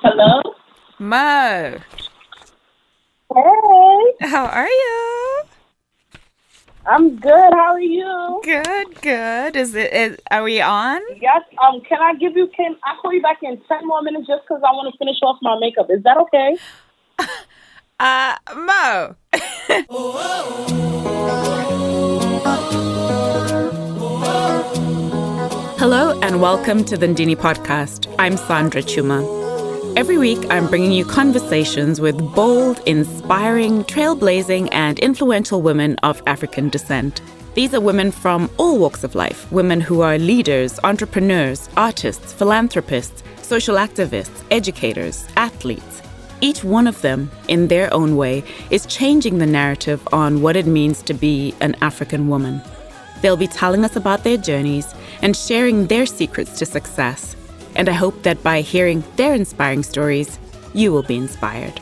Hello? Mo, Hey, how are you? I'm good. How are you? Good, good. Are we on? Yes, can I call you back in 10 more minutes just because I want to finish off my makeup? Is that okay? Mo. Hello and welcome to the Ndini podcast. I'm Sandra Chuma. Every week, I'm bringing you conversations with bold, inspiring, trailblazing, and influential women of African descent. These are women from all walks of life, women who are leaders, entrepreneurs, artists, philanthropists, social activists, educators, athletes. Each one of them, in their own way, is changing the narrative on what it means to be an African woman. They'll be telling us about their journeys and sharing their secrets to success. And I hope that by hearing their inspiring stories, you will be inspired.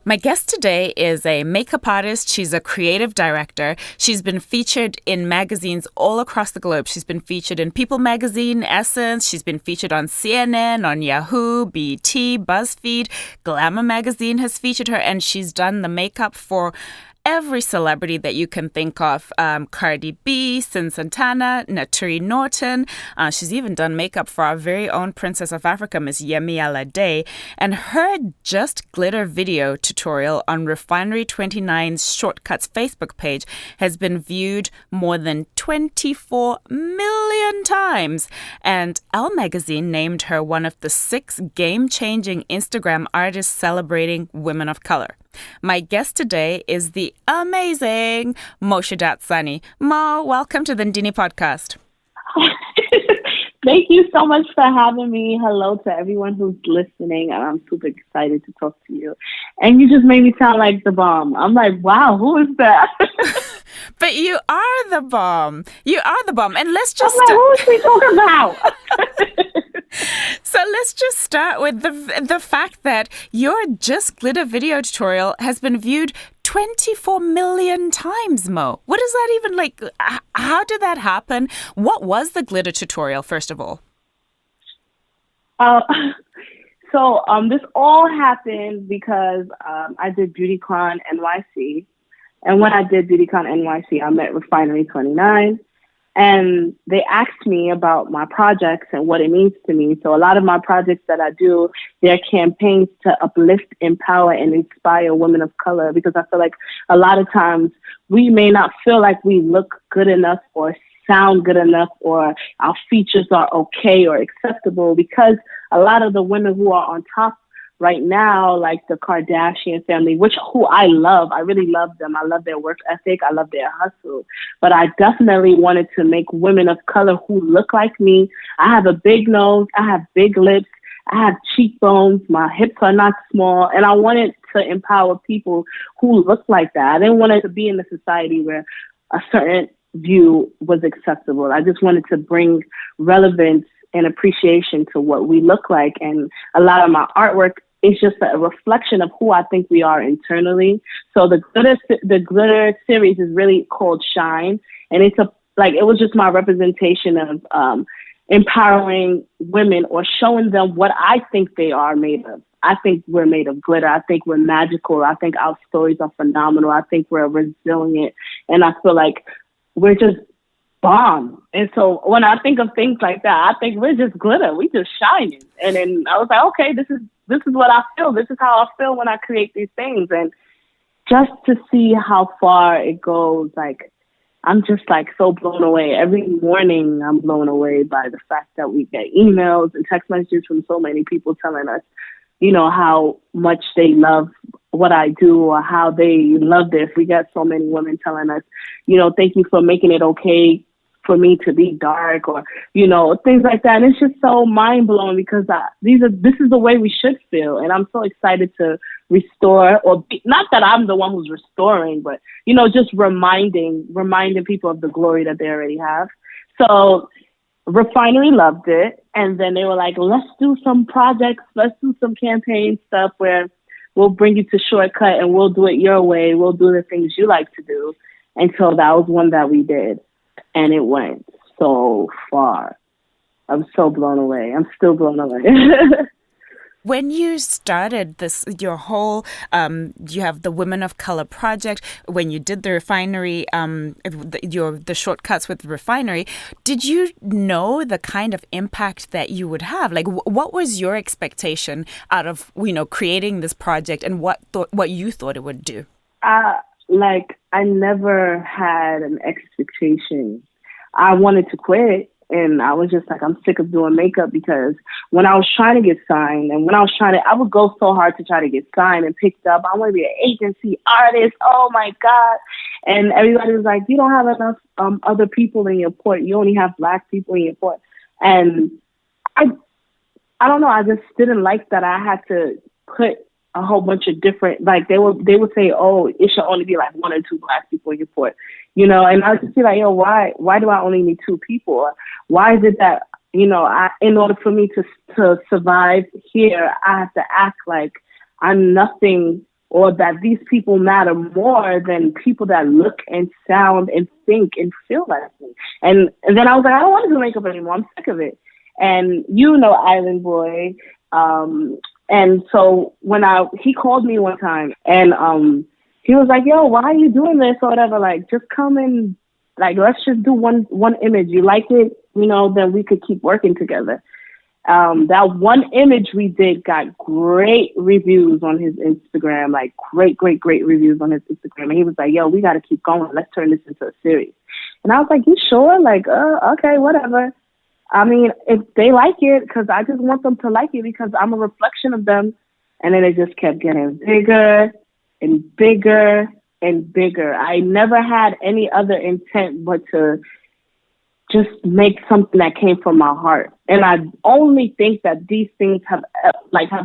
My guest today is a makeup artist. She's a creative director. She's been featured in magazines all across the globe. She's been featured in People magazine, Essence. She's been featured on CNN, on Yahoo, BET, BuzzFeed. Glamour magazine has featured her, and she's done the makeup for every celebrity that you can think of. Cardi B, Cyn Santana, Naturi Naughton. She's even done makeup for our very own Princess of Africa, Miss Yemi Alade. And her Just Glitter video tutorial on Refinery 29's Shortcuts Facebook page has been viewed more than 24 million times. And Elle magazine named her one of the 6 game-changing Instagram artists celebrating women of color. My guest today is the amazing Moshoodat Sanni. Mo, welcome to the Ndini podcast. Thank you so much for having me. Hello to everyone who's listening. I'm super excited to talk to you. And you just made me sound like the bomb. I'm like, wow, who is that? But you are the bomb. You are the bomb. And let's just... I'm like, who is she talking about? So let's just start with the fact that your Just Glitter video tutorial has been viewed 24 million times, Mo. What is that even like? How did that happen? What was the glitter tutorial, first of all? This all happened because I did BeautyCon NYC. And when I did BeautyCon NYC, I met Refinery 29. And they asked me about my projects and what it means to me. So a lot of my projects that I do, they're campaigns to uplift, empower, and inspire women of color, because I feel like a lot of times we may not feel like we look good enough or sound good enough or our features are okay or acceptable, because a lot of the women who are on top right now, like the Kardashian family, who I love. I really love them. I love their work ethic. I love their hustle. But I definitely wanted to make women of color who look like me. I have a big nose. I have big lips. I have cheekbones. My hips are not small. And I wanted to empower people who look like that. I didn't want it to be in a society where a certain view was acceptable. I just wanted to bring relevance and appreciation to what we look like. And a lot of my artwork is just a reflection of who I think we are internally. So the glitter series is really called Shine. And it was just my representation of empowering women or showing them what I think they are made of. I think we're made of glitter. I think we're magical. I think our stories are phenomenal. I think we're resilient. And I feel like we're just bomb. And so when I think of things like that, I think we're just glitter. We just shining. And then I was like, okay, this is what I feel. This is how I feel when I create these things. And just to see how far it goes, like, I'm just like so blown away. Every morning I'm blown away by the fact that we get emails and text messages from so many people telling us, how much they love what I do or how they love this. We got so many women telling us, thank you for making it okay for me to be dark, or things like that. And it's just so mind blowing, because this is the way we should feel. And I'm so excited to restore, not that I'm the one who's restoring, but just reminding people of the glory that they already have. So Refinery loved it, and then they were like, let's do some projects, let's do some campaign stuff where we'll bring you to Shortcut and we'll do it your way, we'll do the things you like to do. And so that was one that we did. And it went so far. I'm so blown away. I'm still blown away. When you started this, your whole, you have the Women of Color project. When you did the refinery, the shortcuts with the refinery, did you know the kind of impact that you would have? Like, what was your expectation out of creating this project, and what you thought it would do? I never had an expectation. I wanted to quit. And I was just like, I'm sick of doing makeup, because when I was trying to get signed and I would go so hard to try to get signed and picked up. I want to be an agency artist. Oh my God. And everybody was like, you don't have enough other people in your port. You only have Black people in your port. And I don't know. I just didn't like that I had to put a whole bunch of different, like they would say, oh, it should only be like 1 or 2 Black people in your port, and I would just be like, yo, why do I only need 2 people? Why is it that, in order for me to survive here, I have to act like I'm nothing, or that these people matter more than people that look and sound and think and feel like me. And then I was like, I don't want to do makeup anymore. I'm sick of it. And Island Boy, and so when he called me one time, and he was like, yo, why are you doing this or whatever? Like, just come and let's just do one image. You like it, then we could keep working together. That one image we did got great reviews on his Instagram, like great reviews on his Instagram. And he was like, yo, we got to keep going. Let's turn this into a series. And I was like, you sure? Like, okay, whatever. I mean, if they like it, because I just want them to like it, because I'm a reflection of them. And then it just kept getting bigger and bigger and bigger. I never had any other intent but to just make something that came from my heart. And I only think that these things have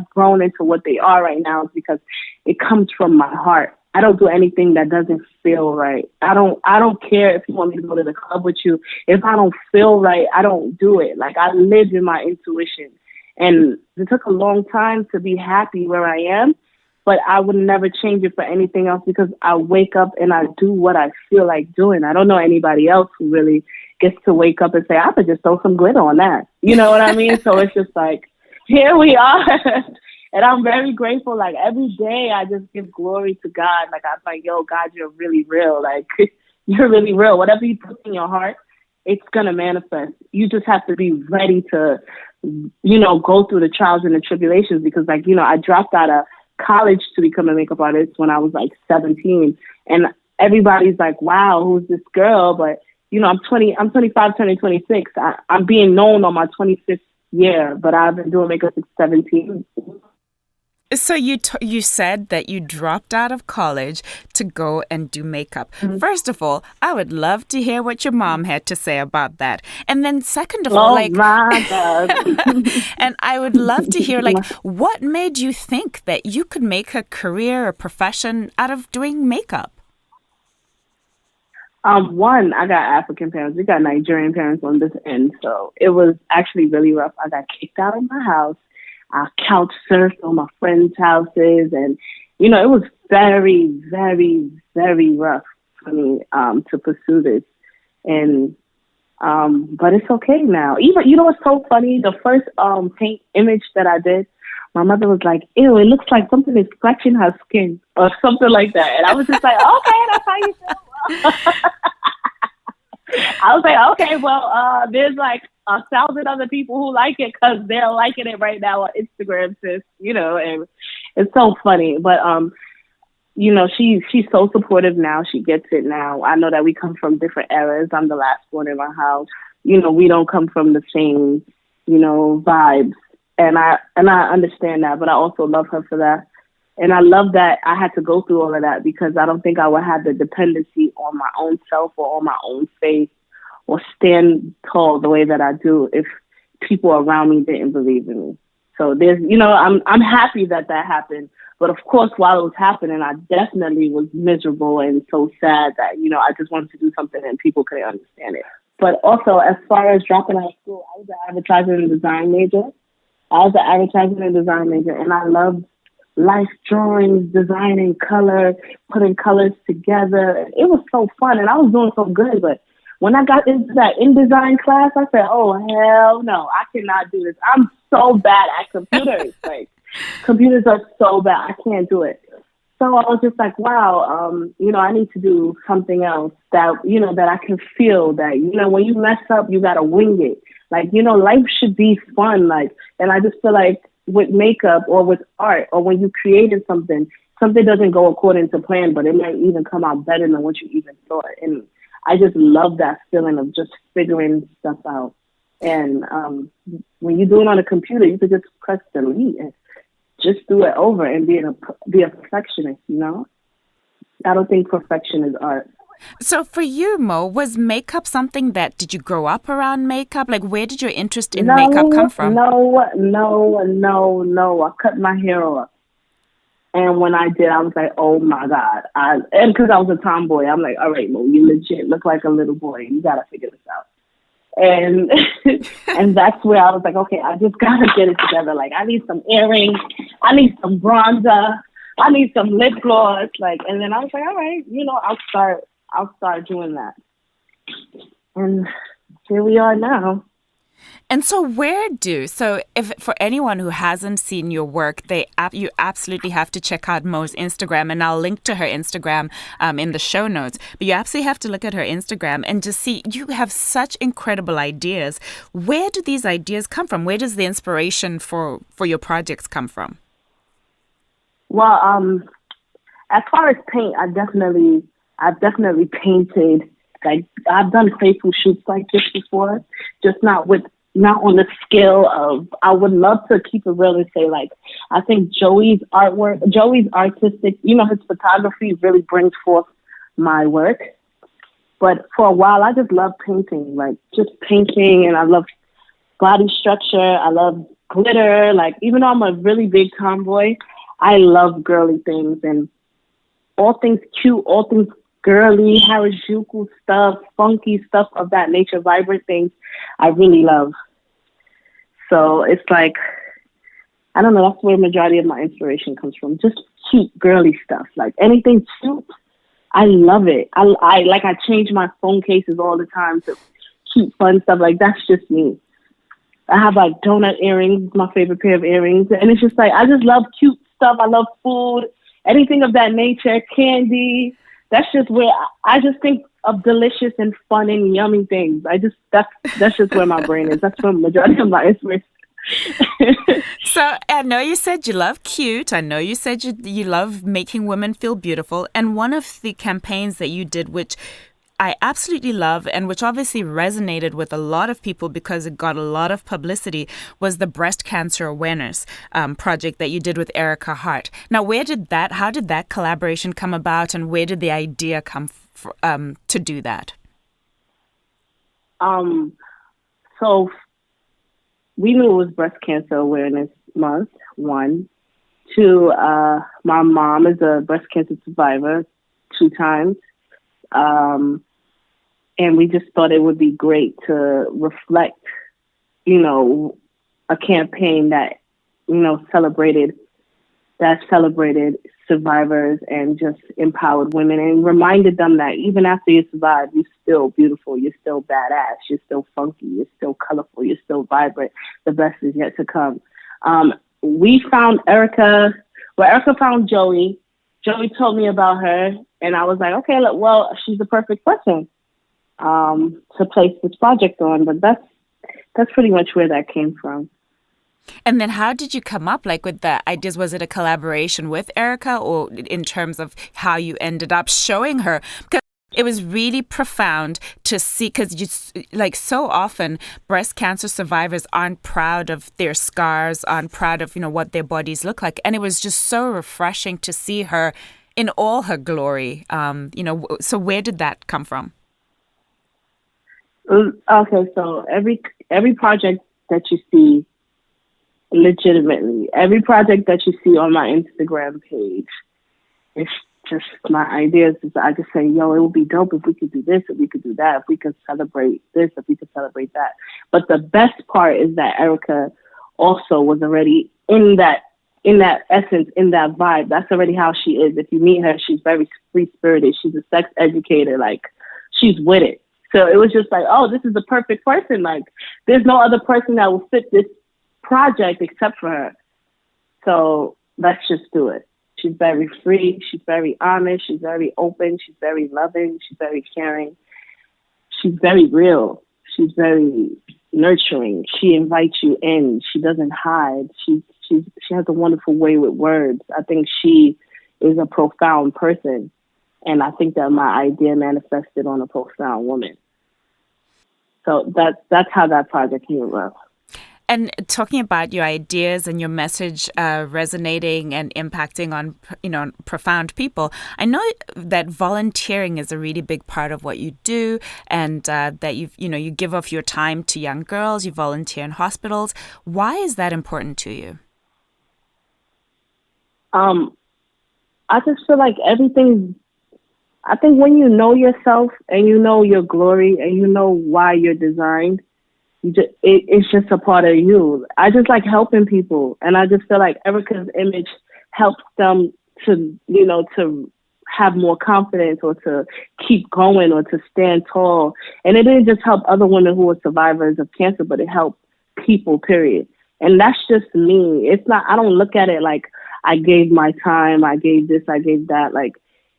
grown into what they are right now is because it comes from my heart. I don't do anything that doesn't feel right. I don't care if you want me to go to the club with you. If I don't feel right, I don't do it. Like, I live in my intuition. And it took a long time to be happy where I am, but I would never change it for anything else, because I wake up and I do what I feel like doing. I don't know anybody else who really gets to wake up and say, I could just throw some glitter on that. You know what I mean? So it's just like, here we are. And I'm very grateful. Like, every day I just give glory to God. Like, I'm like, yo, God, you're really real. Like, you're really real. Whatever you put in your heart, it's going to manifest. You just have to be ready to, go through the trials and the tribulations, because, I dropped out of college to become a makeup artist when I was 17. And everybody's like, wow, who's this girl? But, I'm 25, turning 26. I'm being known on my 25th year, but I've been doing makeup since 17. So you said that you dropped out of college to go and do makeup. Mm-hmm. First of all, I would love to hear what your mom had to say about that. And then second of all, my God. And I would love to hear, what made you think that you could make a career or profession out of doing makeup? One, I got African parents. We got Nigerian parents on this end. So it was actually really rough. I got kicked out of my house. I couch surfed on my friends' houses, and it was very, very, very rough for me to pursue this. And but it's okay now. Even what's so funny? The first paint image that I did, my mother was like, "Ew, it looks like something is scratching her skin," or something like that. And I was just like, "Okay, that's how you feel." I was like, okay, well, there's 1,000 other people who like it, because they're liking it right now on Instagram, sis, and it's so funny. But, she's so supportive now. She gets it now. I know that we come from different eras. I'm the last born in my house. We don't come from the same, vibes. And I understand that, but I also love her for that. And I love that I had to go through all of that, because I don't think I would have the dependency on my own self or on my own faith or stand tall the way that I do if people around me didn't believe in me. So there's, I'm happy that happened. But of course, while it was happening, I definitely was miserable and so sad that, I just wanted to do something and people couldn't understand it. But also, as far as dropping out of school, I was an advertising and design major. And I loved life drawings, designing color, putting colors together. It was so fun, and I was doing so good. But when I got into that InDesign class, I said, "Oh hell no, I cannot do this. I'm so bad at computers. Like computers are so bad. I can't do it." So I was just like, wow, I need to do something else that, that I can feel that, when you mess up, you got to wing it. Like, life should be fun. Like, and I just feel like with makeup or with art or when you created something doesn't go according to plan, but it might even come out better than what you even thought. And I just love that feeling of just figuring stuff out. And when you do it on a computer, you could just press delete and just do it over and be a perfectionist, I don't think perfection is art. So for you, Mo, was makeup something did you grow up around makeup? Like, where did your interest in makeup come from? No. I cut my hair off. And when I did, I was like, oh my God. And because I was a tomboy, I'm like, all right, Mo, you legit look like a little boy. You got to figure this out. And and that's where I was like, okay, I just gotta get it together. Like, I need some earrings, I need some bronzer, I need some lip gloss. Like, and then I was like, all right, I'll start doing that. And here we are now. And so if for anyone who hasn't seen your work, you absolutely have to check out Mo's Instagram, and I'll link to her Instagram in the show notes. But you absolutely have to look at her Instagram and just see, you have such incredible ideas. Where do these ideas come from? Where does the inspiration for your projects come from? Well, as far as paint, I've definitely painted. Like, I've done playful shoots like this before, just not on the scale of, I would love to keep it real and say, like, I think Joey's artistic, his photography really brings forth my work. But for a while, I just love painting, like just painting, and I love body structure. I love glitter. Like, even though I'm a really big tomboy, I love girly things and all things cute, all things girly, Harajuku stuff, funky stuff of that nature, vibrant things I really love. So it's like, I don't know, that's where the majority of my inspiration comes from. Just cute, girly stuff. Like, anything cute, I love it. I change my phone cases all the time to cute, fun stuff. Like, that's just me. I have like donut earrings, my favorite pair of earrings. And it's just like, I just love cute stuff. I love food, anything of that nature, candy. That's just where I just think of delicious and fun and yummy things. That's just where my brain is. That's where the majority of my inspiration. So I know you said you love cute. I know you said you love making women feel beautiful. And one of the campaigns that you did, which I absolutely love and which obviously resonated with a lot of people because it got a lot of publicity, was the breast cancer awareness project that you did with Erica Hart. Now, how did that collaboration come about, and where did the idea come to do that? So we knew it was Breast Cancer Awareness Month, 1. 2, my mom is a breast cancer survivor 2 times. And we just thought it would be great to reflect, a campaign that, celebrated survivors and just empowered women and reminded them that even after you survive, you're still beautiful, you're still badass, you're still funky, you're still colorful, you're still vibrant. The best is yet to come. We found Erica found Joey. Joey told me about her, and I was like, okay, well, she's the perfect person to place this project on. But that's pretty much where that came from. And then how did you come up with the ideas? Was it a collaboration with Erica, or in terms of how you ended up showing her? Because it was really profound to see, because so often breast cancer survivors aren't proud of their scars, aren't proud of, what their bodies look like. And it was just so refreshing to see her in all her glory. So where did that come from? Okay, so every project that you see, legitimately, every project that you see on my Instagram page, it's just my ideas. I just say, it would be dope if we could do this, if we could do that, if we could celebrate this, if we could celebrate that. But the best part is that Erica also was already in that essence, in that vibe. That's already how she is. If you meet her, she's very free spirited. She's a sex educator. Like, she's with it. So it was just like, oh, this is the perfect person. Like, there's no other person that will fit this project except for her. So let's just do it. She's very free. She's very honest. She's very open. She's very loving. She's very caring. She's very real. She's very nurturing. She invites you in. She doesn't hide. She has a wonderful way with words. I think she is a profound person. And I think that my idea manifested on a profound woman. So that's how that project came about. And talking about your ideas and your message resonating and impacting on, profound people, I know that volunteering is a really big part of what you do, and that you give off your time to young girls, you volunteer in hospitals. Why is that important to you? I just feel like I think when you know yourself and you know your glory and you know why you're designed, it's just a part of you. I just like helping people. And I just feel like Erica's image helps them to have more confidence or to keep going or to stand tall. And it didn't just help other women who were survivors of cancer, but it helped people, period. And that's just me. It's not, I don't look at it like I gave my time, I gave this, I gave that. Like,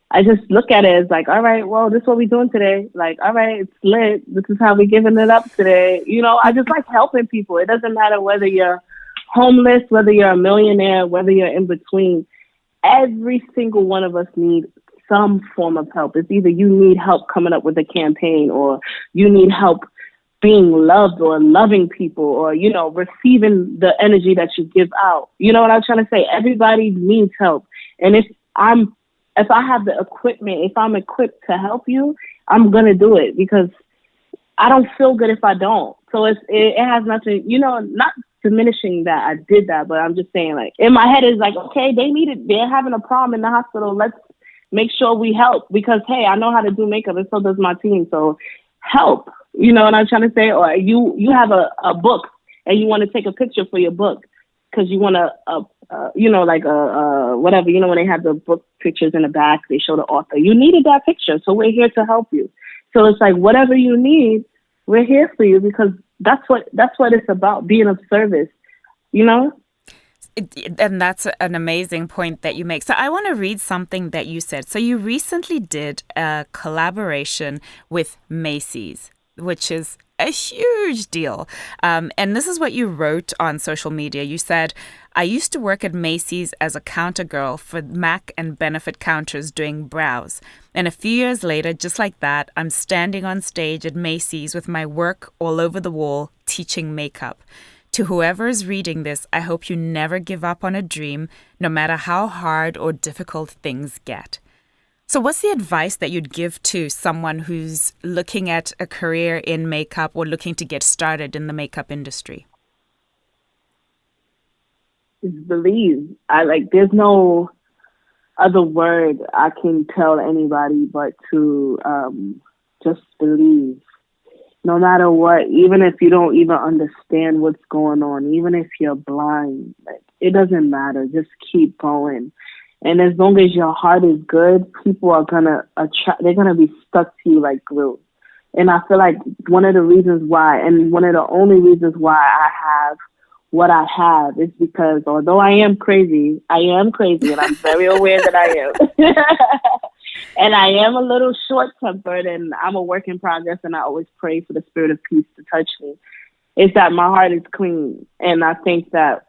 I just look at it as like, all right, well, this is what we're doing today. Like, all right, it's lit. This is how we're giving it up today. I just like helping people. It doesn't matter whether you're homeless, whether you're a millionaire, whether you're in between. Every single one of us needs some form of help. It's either you need help coming up with a campaign, or you need help being loved or loving people, or, receiving the energy that you give out. You know what I'm trying to say? Everybody needs help. And if I have the equipment, if I'm equipped to help you, I'm going to do it, because I don't feel good if I don't. So it has nothing, not diminishing that I did that, but I'm just saying, like, in my head is like, okay, they're having a problem in the hospital. Let's make sure we help, because, hey, I know how to do makeup and so does my team. So help, you know what I'm trying to say? Or you have a book and you want to take a picture for your book because you want to, whatever, when they have the book pictures in the back, they show the author. You needed that picture, so we're here to help you. So it's like, whatever you need, we're here for you, because that's what it's about, being of service, And that's an amazing point that you make. So I want to read something that you said. So you recently did a collaboration with Macy's, which is a huge deal. And this is what you wrote on social media. You said, I used to work at Macy's as a counter girl for Mac and benefit counters doing brows. And a few years later, just like that, I'm standing on stage at Macy's with my work all over the wall, teaching makeup. To whoever is reading this, I hope you never give up on a dream, no matter how hard or difficult things get. So what's the advice that you'd give to someone who's looking at a career in makeup or looking to get started in the makeup industry? Believe. There's no other word I can tell anybody but to just believe. No matter what, even if you don't even understand what's going on, even if you're blind, it doesn't matter. Just keep going. And as long as your heart is good, people are they're gonna be stuck to you like glue. And I feel like one of the reasons why, and one of the only reasons why I have what I have, is because although I am crazy, and I'm very aware that I am. And I am a little short-tempered, and I'm a work in progress, and I always pray for the spirit of peace to touch me. It's that my heart is clean, and I think that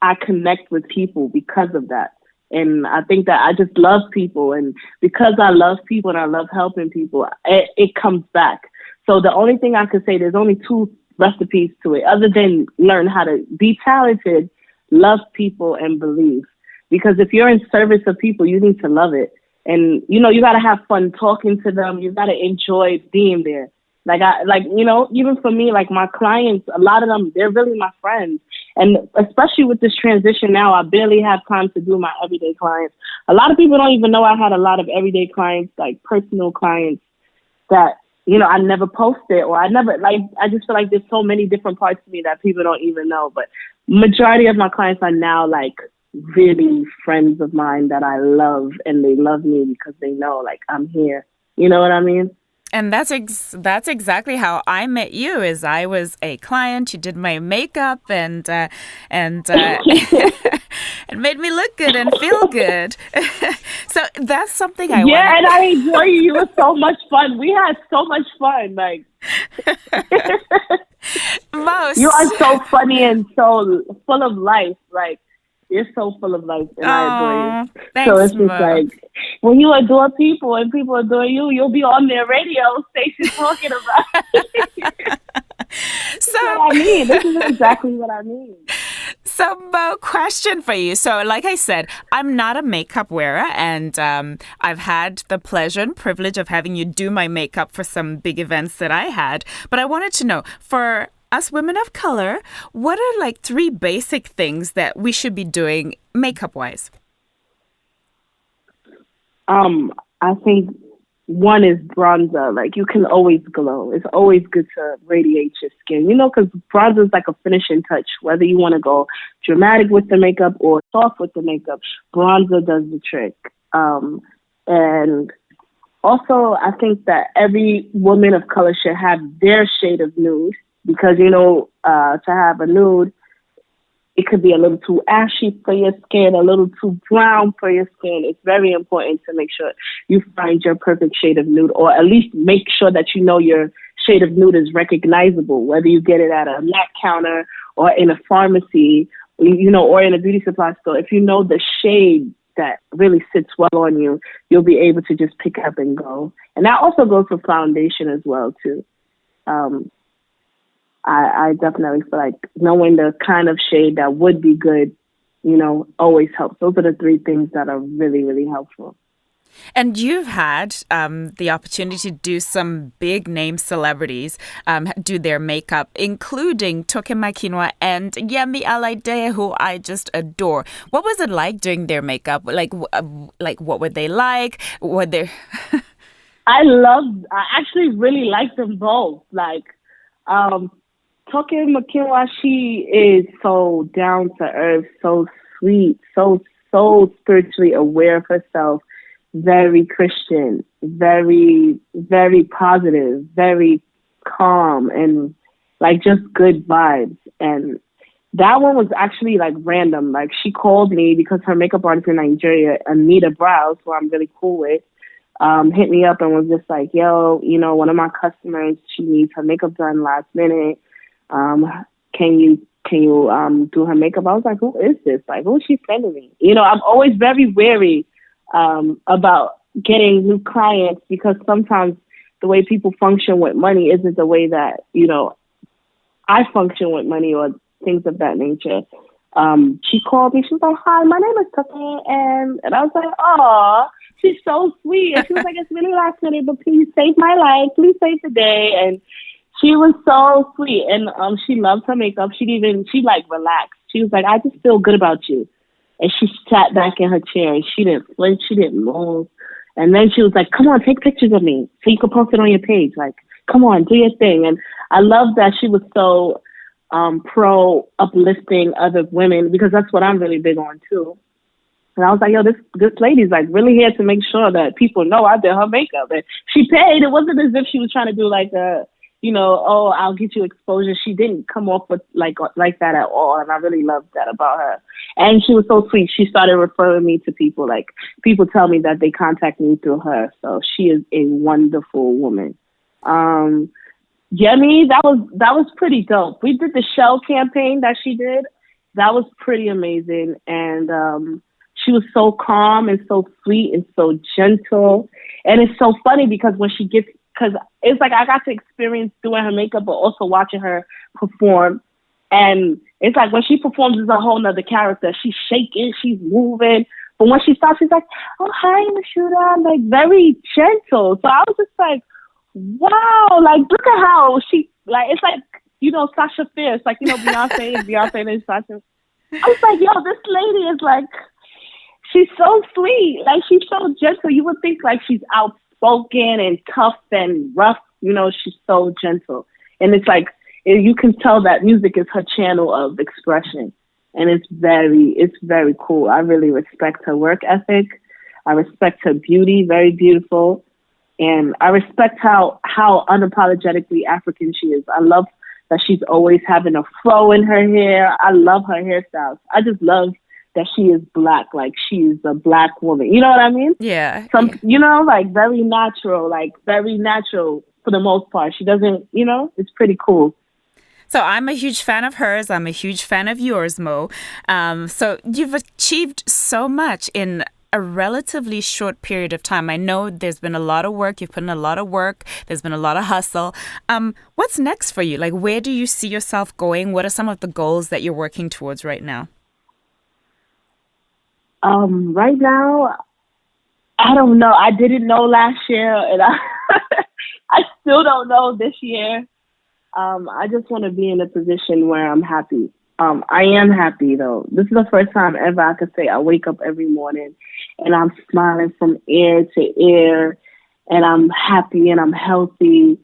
I connect with people because of that. And I think that I just love people, and because I love people and I love helping people, it comes back. So the only thing I could say, there's only two recipes to it, other than learn how to be talented, love people, and believe. Because if you're in service of people, you need to love it. And, you got to have fun talking to them. You got to enjoy being there. Even for me, like my clients, a lot of them, they're really my friends. And especially with this transition now, I barely have time to do my everyday clients. A lot of people don't even know I had a lot of everyday clients, like personal clients that, I never posted, or I just feel like there's so many different parts of me that people don't even know. But majority of my clients are now like really friends of mine that I love, and they love me because they know like I'm here. You know what I mean? And that's exactly how I met you. Is I was a client. You did my makeup and it made me look good and feel good. So that's something I want Yeah, and to. I enjoy you. You were so much fun. We had so much fun. Like you are Most. so funny and so full of life. Like you're so full of life, and I adore you. Oh, So thanks, it's just Mo. like when you adore people and people adore you, you'll be on their radio station talking about. This is So what I mean. This is exactly what I mean. So, Mo, question for you. So, like I said, I'm not a makeup wearer, and I've had the pleasure and privilege of having you do my makeup for some big events that I had. But I wanted to know, for us women of color, what are like three basic things that we should be doing makeup wise? I think one is bronzer. Like you can always glow. It's always good to radiate your skin. You know, because bronzer is like a finishing touch. Whether you want to go dramatic with the makeup or soft with the makeup, bronzer does the trick. And also, I think that every woman of color should have their shade of nude because to have a nude it could be a little too ashy for your skin, a little too brown for your skin. It's very important to make sure you find your perfect shade of nude, or at least make sure that you know your shade of nude is recognizable, whether you get it at a MAC counter or in a pharmacy, or in a beauty supply store. If you know the shade that really sits well on you, you'll be able to just pick up and go. And that also goes for foundation as well, too. I definitely feel like knowing the kind of shade that would be good, always helps. Those are the three things that are really, really helpful. And you've had the opportunity to do some big name celebrities do their makeup, including Toke Makinwa and Yemi Alade, who I just adore. What was it like doing their makeup? Like what were they like? Were they? I actually really like them both. Like, Toke Makinwa, she is so down to earth, so sweet, so spiritually aware of herself, very Christian, very, very positive, very calm, and like just good vibes. And that one was actually like random. Like she called me because her makeup artist in Nigeria, Anita Brows, who I'm really cool with, hit me up and was just like, yo, one of my customers, she needs her makeup done last minute. Can you do her makeup? I was like, who is this? Like, who is she sending me? I'm always very wary about getting new clients because sometimes the way people function with money isn't the way that, I function with money or things of that nature. She called me. She was like, hi, my name is Toke. And I was like, oh, she's so sweet. And she was like, it's really last minute, but please save my life. Please save the day. And she was so sweet. And she loved her makeup. She like relaxed. She was like, I just feel good about you. And she sat back in her chair and she didn't flinch. She didn't move. And then she was like, come on, take pictures of me so you can post it on your page. Like, come on, do your thing. And I love that she was so pro uplifting other women because that's what I'm really big on too. And I was like, yo, this lady's like really here to make sure that people know I did her makeup. And she paid. It wasn't as if she was trying to do like oh, I'll get you exposure. She didn't come off with like that at all. And I really loved that about her. And she was so sweet. She started referring me to people. Like people tell me that they contact me through her. So she is a wonderful woman. Yemi, that was pretty dope. We did the Shell campaign that she did. That was pretty amazing. And she was so calm and so sweet and so gentle. And it's so funny because because it's like I got to experience doing her makeup, but also watching her perform. And it's like when she performs, it's a whole nother character. She's shaking, she's moving. But when she stops, she's like, oh, hi, Moshoodat. Like, very gentle. So I was just like, wow, like, look at how she, like, it's like, Sasha Fierce. Like, Beyonce and Sasha. I was like, yo, this lady is like, she's so sweet. Like, she's so gentle. You would think, like, she's outspoken and tough and rough. She's so gentle. And it's like, you can tell that music is her channel of expression. And it's very cool. I really respect her work ethic. I respect her beauty, very beautiful. And I respect how unapologetically African she is. I love that she's always having a fro in her hair. I love her hairstyles. I just love that she is Black, like she's a Black woman. You know what I mean? Yeah. You know, like very natural for the most part. She doesn't, you know, it's pretty cool. So I'm a huge fan of hers. I'm a huge fan of yours, Mo. So you've achieved so much in a relatively short period of time. I know there's been a lot of work. You've put in a lot of work. There's been a lot of hustle. What's next for you? Like, where do you see yourself going? What are some of the goals that you're working towards right now? Right now, I don't know. I didn't know last year, and I still don't know this year. I just want to be in a position where I'm happy. I am happy, though. This is the first time ever I could say I wake up every morning and I'm smiling from ear to ear, and I'm happy and I'm healthy,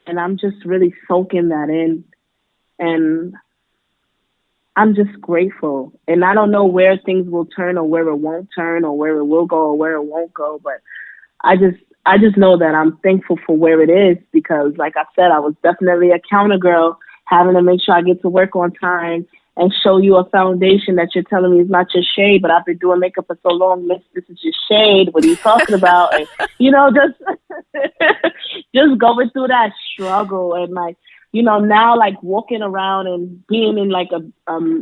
and I'm just really soaking that in. And I'm just grateful. And I don't know where things will turn or where it won't turn or where it will go or where it won't go, but I just know that I'm thankful for where it is, because like I said, I was definitely a counter girl, having to make sure I get to work on time and show you a foundation that you're telling me is not your shade, but I've been doing makeup for so long, this is your shade. What are you talking about? And, you know, just going through that struggle, and like, you know, now like walking around and being in like a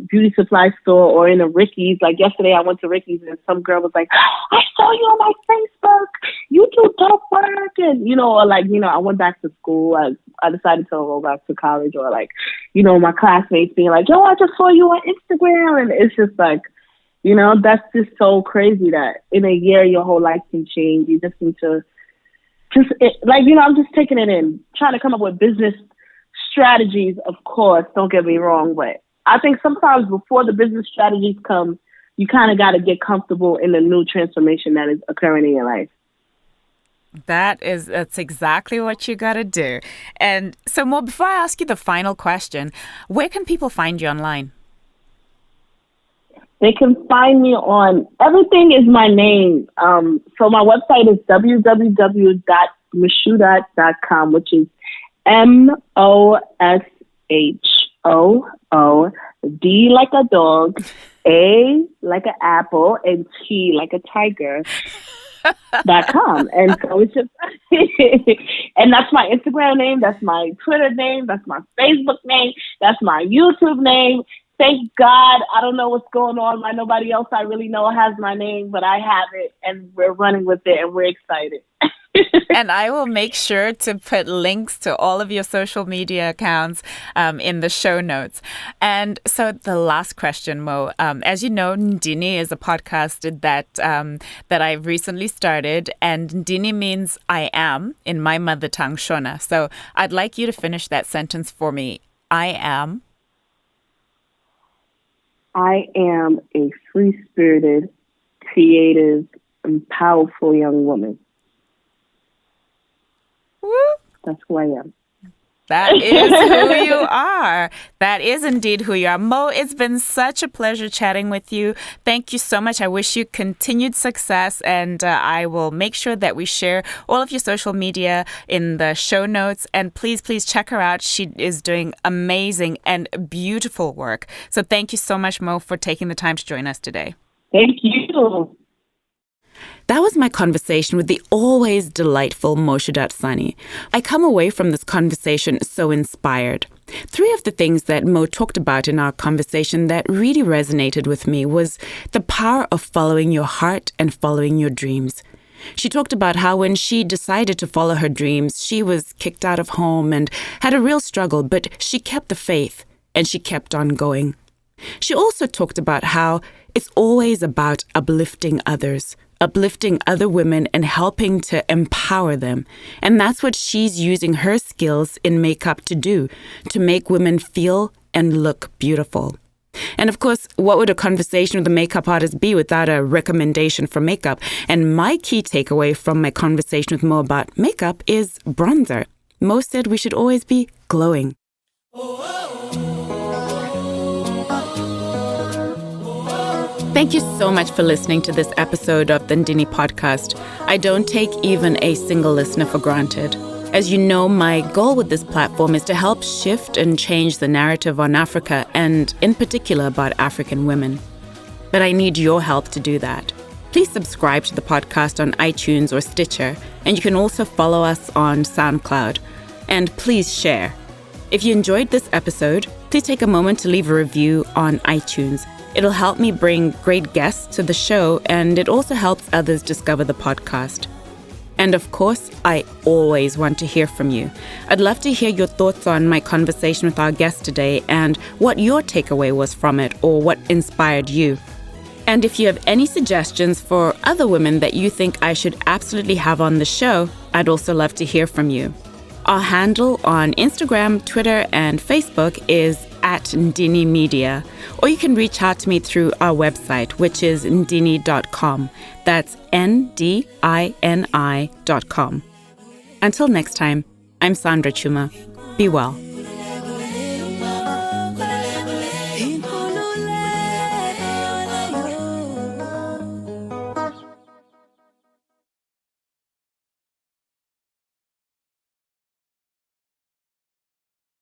beauty supply store or in a Ricky's. Like yesterday I went to Ricky's and some girl was like, I saw you on my Facebook. You do dope work. And, you know, or like, you know, I went back to school. I decided to go back to college, or like, you know, my classmates being like, yo, I just saw you on Instagram. And it's just like, you know, that's just so crazy that in a year your whole life can change. You just need to like, you know, I'm just taking it in, trying to come up with business strategies, of course, don't get me wrong, but I think sometimes before the business strategies come, you kind of got to get comfortable in the new transformation that is occurring in your life. That's exactly what you got to do. And so, Mo, before I ask you the final question, where can people find you online? They can find me on, everything is my name. So my website is www.moshoodat.com, which is MOSHOOD like a dog, A like an apple, and T like a tiger. .com. And so it's just and that's my Instagram name, that's my Twitter name, that's my Facebook name, that's my YouTube name. Thank God, I don't know what's going on. Nobody else I really know has my name, but I have it, and we're running with it, and we're excited. And I will make sure to put links to all of your social media accounts in the show notes. And so the last question, Mo, as you know, Ndini is a podcast that I've recently started, and Ndini means I am in my mother tongue, Shona. So I'd like you to finish that sentence for me. I am a free-spirited, creative, and powerful young woman. Woo. That's who I am. That is who you are. That is indeed who you are. Mo, it's been such a pleasure chatting with you. Thank you so much. I wish you continued success, and I will make sure that we share all of your social media in the show notes. And please check her out. She is doing amazing and beautiful work. So thank you so much, Mo, for taking the time to join us today. Thank you. That was my conversation with the always delightful Moshoodat Sanni. I come away from this conversation so inspired. 3 of the things that Mo talked about in our conversation that really resonated with me was the power of following your heart and following your dreams. She talked about how when she decided to follow her dreams, she was kicked out of home and had a real struggle, but she kept the faith and she kept on going. She also talked about how it's always about uplifting others, uplifting other women and helping to empower them. And that's what she's using her skills in makeup to do, to make women feel and look beautiful. And of course, what would a conversation with a makeup artist be without a recommendation for makeup? And my key takeaway from my conversation with Mo about makeup is bronzer. Mo said we should always be glowing. Thank you so much for listening to this episode of the Ndini podcast. I don't take even a single listener for granted. As you know, my goal with this platform is to help shift and change the narrative on Africa, and in particular about African women. But I need your help to do that. Please subscribe to the podcast on iTunes or Stitcher, and you can also follow us on SoundCloud. And please share. If you enjoyed this episode, please take a moment to leave a review on iTunes. It'll help me bring great guests to the show, and it also helps others discover the podcast. And of course, I always want to hear from you. I'd love to hear your thoughts on my conversation with our guest today and what your takeaway was from it or what inspired you. And if you have any suggestions for other women that you think I should absolutely have on the show, I'd also love to hear from you. Our handle on Instagram, Twitter, and Facebook is @Ndini Media, or you can reach out to me through our website, which is ndini.com. That's ndini.com. Until next time, I'm Sandra Chuma. Be well.